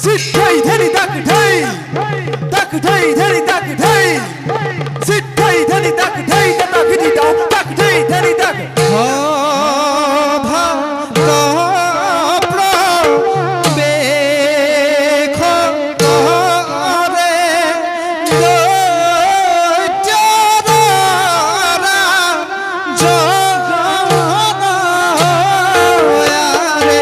Sitai dhani tak dhai dhani tak dhai Sitai dhani tak dhai tata khiti dau tak dhai dhani tak Bha ka pra be kho re lo jara ra jana yare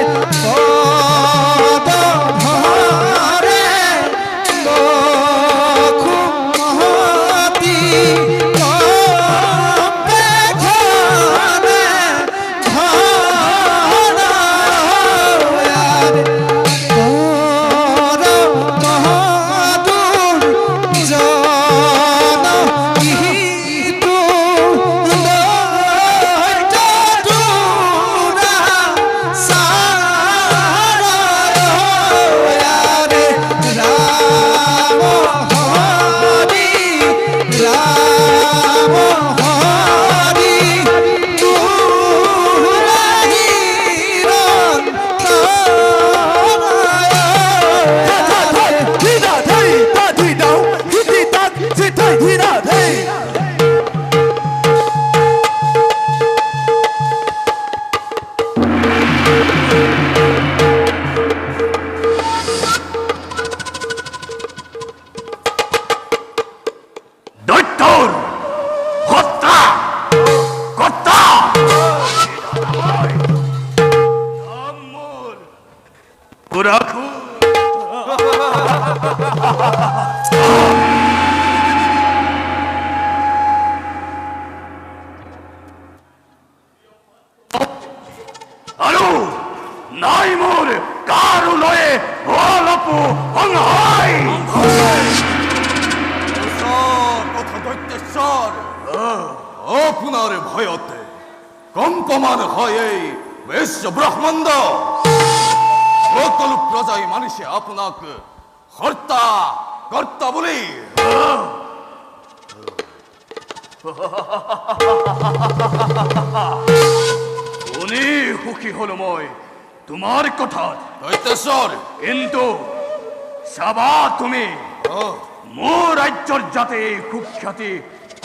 কুখ্যাতি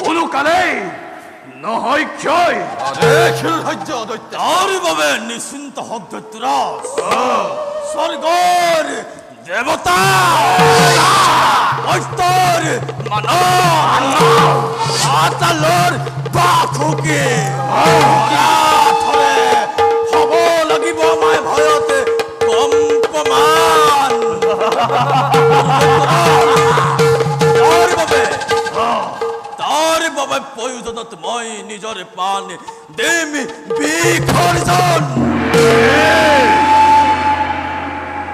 কোনো কালে নহয় ক্ষয় তার বাবে নিশ্চিন্ত হক দৈত্যরাজ স্বর্গর দেবতা বৈস্তর মাতালৰ বাখুকি থৰে হব লাগিব মই ভয়তে কম্পমান তাৰ বাবে প্ৰয়োজনত মই নিজৰ প্ৰাণ দিম বিসৰ্জন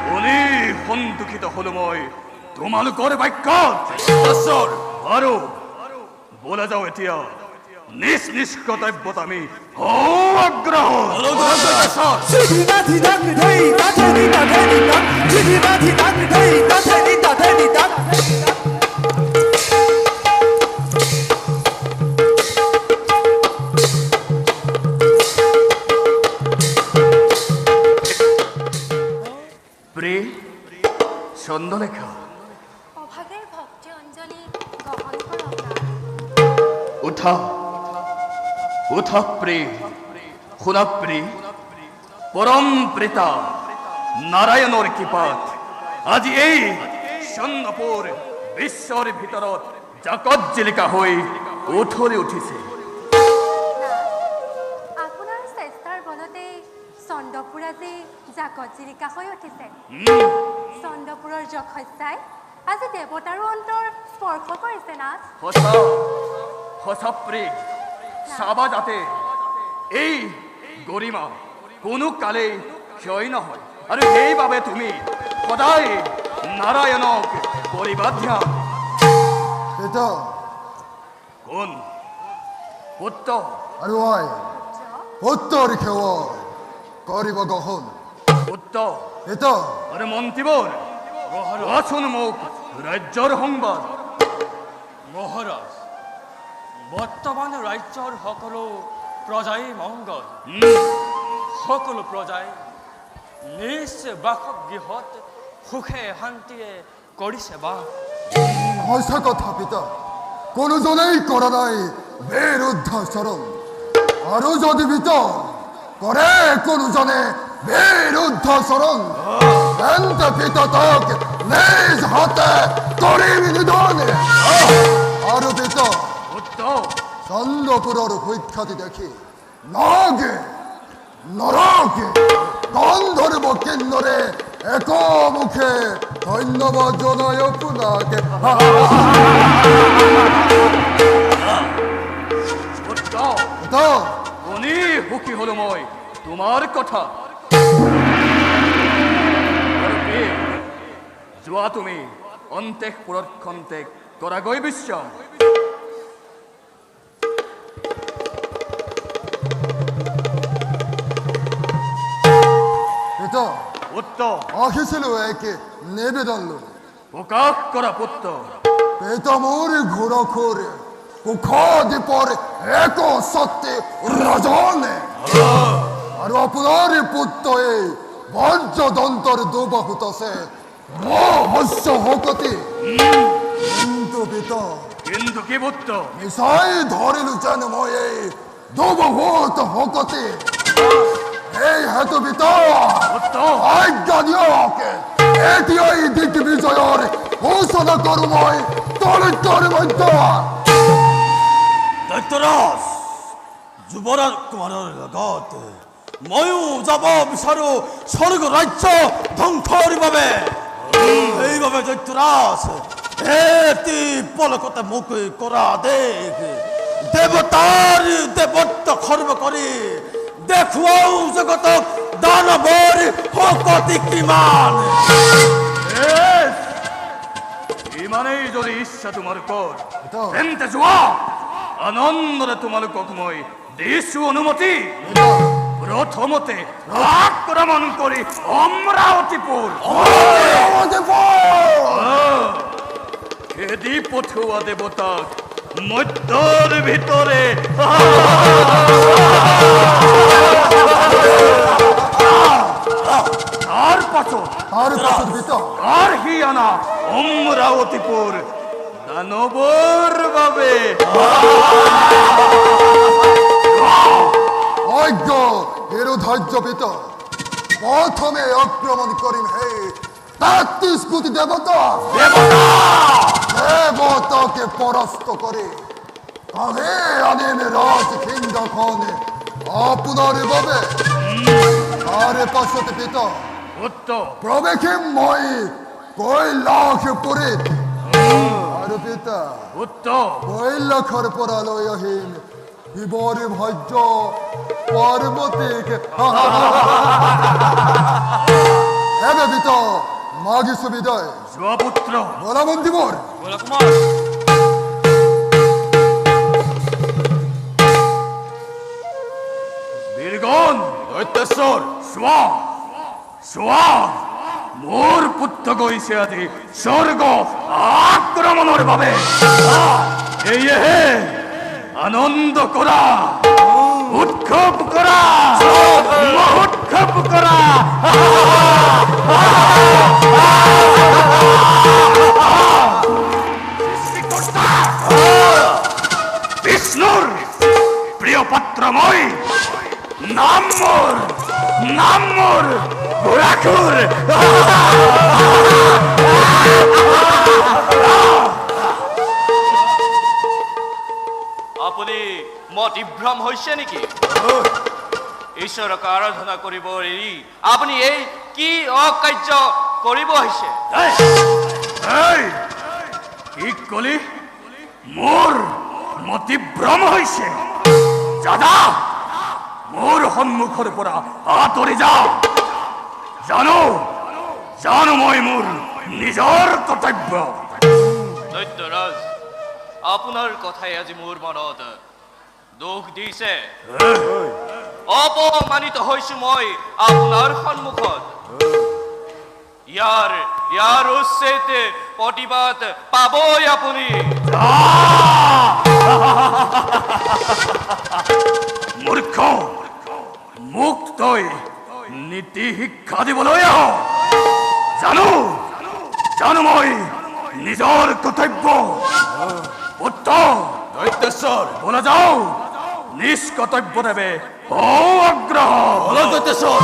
শুনি সন্তুষ্টিত হলো মই তোমালোকৰ বাক্যত আৰু বলা যাও এতিয়া নিজ নিজ কৰ্তব্যত আমি চন্দ্ৰলেখা অভাগেৰ ভক্তি অঞ্জলি গ্ৰহণ কৰো উঠা উঠা প্ৰে শুনা প্ৰে পৰম প্ৰেতা নাৰায়ণৰ কৃপাত আজি এই চন্দ্ৰপুৰ বিশ্বৰ ভিতৰত জাকত জিলিকা হৈ উঠলি উঠিছে আপোনাৰ চেষ্টাৰ বলতে চন্দ্ৰপুৰ আজি জাকত জিলিকা হৈ উঠিছে চন্দ্ৰপুৰৰ যশস্যাই আজি দেৱতাৰো অন্তৰ স্পৰ্শ কৰিছে না সঁচা প্ৰে চাবা যাতে এই গৰিমা কোনো কালে ক্ষয় নহয় আৰু সেইবাবে তুমি সদায় নাৰায়ণক কৰিবা ধ্যান কোন পুত্ৰ আৰু আই পুত্ৰৰ সেৱা কৰিব গ্ৰহণ পুত্ৰ এটা আৰু মন্ত্ৰীবোৰ কোৱাচোন মোক ৰাজ্যৰ সংবাদ মহাৰাজ বৰ্তমান ৰাজ্যৰ সকলো প্ৰজাই মংগল সকলো প্ৰজাই নিজ বাসগৃহত সুখে শান্তিয়ে কৰিছে বা সঁচা কথা পিতা কোনোজনেই কৰা নাই বিৰুদ্ধাচৰণ আৰু যদি পিতা কৰে কোনোজনে বিৰুদ্ধাচৰণ তেন্তে পিতা তাক নিজ হাতে কৰিম নিধন আৰু পিতা উত্তম চন্দ্ৰপুৰৰ সুখ্যাতি দেখি নাগে নৰকে কাণ ধৰিব কিন্নৰে একমুখে ধন্যবাদ জনাই আপোনাকে উত্তম পিতা শুনি সুখী হলো মই তোমাৰ কথা আৰু কি? যোৱা তুমি অন্তঃপুৰত খন্তেক কৰাগৈ বিশ্ৰাম পিতা উত্তম আহিছিলোঁ একে নিবেদন লৈ প্ৰকাশ কৰা পুত্ৰ পিতা মোৰ ঘোৰখোৰ কুশ দ্বীপৰ এক সত্যি ৰজনে আৰু আপোনাৰ পুত্ৰই বজ্ৰদন্তৰ দুবাহুত আছে শস্য শকতি কিন্তু পিতা কিন্তু কি পুত্ৰ নিশ্চয় ধৰিলো যেন মই এই দুবাহুত শকতি এই হেতু পিতা উত্তম আজ্ঞা দিয়ক এতিয়াই দিগ্বিজয়ৰ ঘোষণা কৰোঁ মই তৰিতৰ মধ্য দৈত্যৰাজ যুৱৰাজ কুমাৰৰ লগত ময়ো যাব বিচাৰো স্বৰ্গ ৰাজ্য ধ্বংসৰ বাবে এইবাবে দৈত্যৰাজ এটি পলকতে মোক কৰা দেখ দেৱতাৰ দেৱত্ব খৰ্ব কৰি দেখুৱাও জগতক দানৱৰ শকতি কিমান ইমানেই যদি ইচ্ছা তোমালোকৰ পিতা তেন্তে যোৱা আনন্দৰে তোমালোকক মই দিছো অনুমতি প্ৰথমতে আক্ৰমণ কৰি অমৰাৱতীপুৰ খেদি পঠোৱা দেৱতাক মধ্যৰ ভিতৰে তাৰ পাছত তাৰ পাছত পিতা আৰ্হি আনা অমৰাৱতীপুৰ দানৱৰ বাবে অজ্ঞ বিৰোধাৰ্য পিতা প্ৰথমে আক্ৰমণ কৰিম হে ৩৩ কোটি দেৱতা দেৱতাকে পৰাস্ত কৰি কাহে আনিম ৰাজখিন্দখন আপোনাৰ বাবে তাৰে পাছত পিতা উত্তম প্ৰৱেশিম মই কৈলাসপুৰীত আৰু পিতা উত্তম কৈলাসৰ পৰা লৈ আহিম বিবৰ ভাজ্য পাৰ্বতীক এবে পিতা মাগিছো বিদায় যোৱা পুত্ৰ বলা মন্দিবৰ বলা কুমাৰ বীৰগণ দৈত্যেশ্বৰ চোৱা চোৱা মোৰ পুত্ৰ গৈছে আজি স্বৰ্গ আক্ৰমণৰ বাবে সেয়েহে আনন্দ কৰা উৎসৱ কৰা মহোৎসৱ কৰা সৃষ্টিকৰ্তা বিষ্ণুৰ প্ৰিয় পাত্ৰ মই নাম মোৰ ঘোঁৰাখুৰ আপুনি মতিভ্ৰম হৈছে নেকি ঈশ্বৰক আৰাধনা কৰিব এৰি আপুনি এই কি অকাৰ্য কৰিব আহিছে এই কি কলি মোৰ মতিভ্ৰম হৈছে দাদা মোৰ সন্মুখৰ পৰা আঁতৰি যা জানো মই মোৰ নিজৰ কৰ্তব্য দৈত্যৰাজ আপোনাৰ কথাই আজি মোৰ মনত দুখ দিছে অপমানিত হৈছো মই আপোনাৰ সন্মুখত ইয়াৰ উচ্চেতে প্ৰতিবাদ পাবই আপুনি মূৰ্খ মোক তই নীতি শিক্ষা দিবলৈ আহ জানো মই নিজৰ কৰ্তব্য উত্তৰ দৈত্যেশ্বৰ বলা যাও নিজ কৰ্তব্য দেবে অগ্ৰহ বলো দৈত্যেশ্বৰ